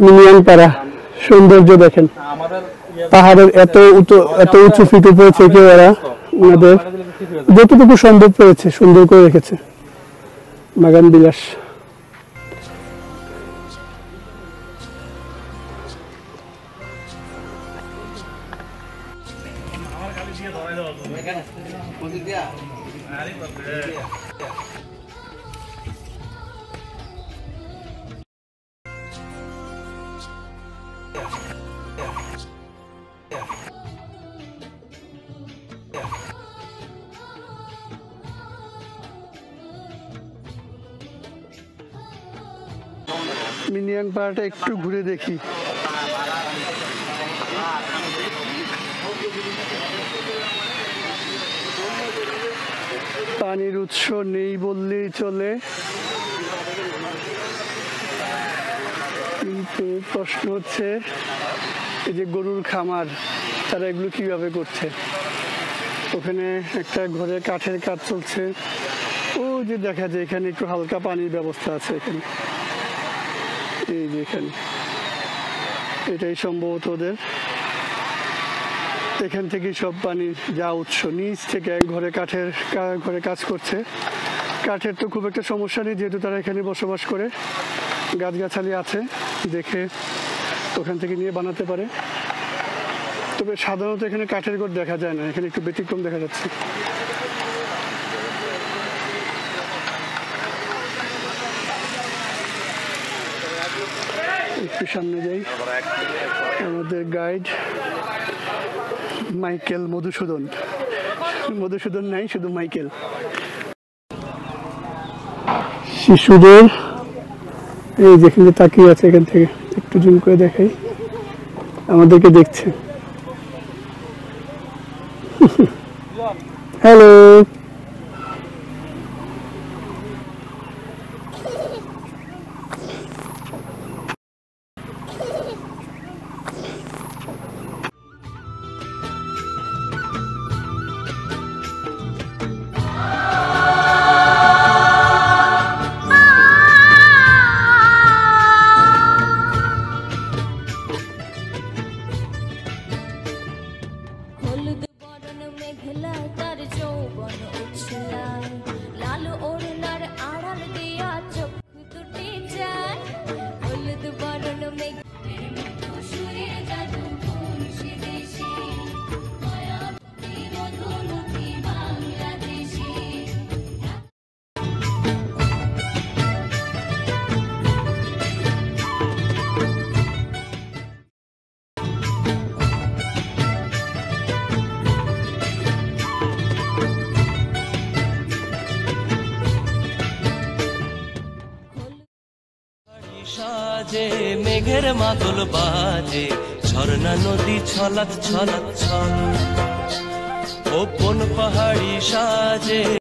মিনিয়ানপাড়া সৌন্দর্য দেখেন, পাহাড়ের এত উঁচু ফিট উপরেছে কেউ এরা ওনাদের যতটুকু সম্ভব পেরেছে সুন্দর করে রেখেছে। বাগান বিলাস মিনিয়ানপাড়াটা একটু ঘুরে দেখি। পানির উৎস নেই বললেই চলে, কিন্তু প্রশ্ন হচ্ছে এই যে গরুর খামার তারা এগুলো কিভাবে করছে। ওখানে একটা ঘরে কাঠের কাজ চলছে, ও যে দেখা যায় এখানে একটু হালকা পানির ব্যবস্থা আছে এখানে, এই যে এখানে এটাই সম্ভবত ওদের এখান থেকে সব পানি যা উৎস, নিচ থেকে ঘরে কাজ করছে। কাঠের তো খুব একটা সমস্যা নেই যেহেতু তারা এখানে বসবাস করে, গাছগাছালি আছে দেখে ওখান থেকে নিয়ে বানাতে পারে। তবে সাধারণত এখানে কাঠের ঘর দেখা যায় না, এখানে একটু ব্যতিক্রম দেখা যাচ্ছে। একটু সামনে যাই, আমাদের গাইড মাইকেল মধুসূদন নাই, শুধু মাইকেল। শিশুদের এই যেখানে তাকিয়ে আছে, এখান থেকে একটু জুম করে দেখাই, আমাদেরকে দেখছে। হ্যালো, মেঘের মাদল বাজে, ঝর্ণা নদী ছলাৎ ছলাৎ ছল, ও কোন পাহাড়ি সাজে।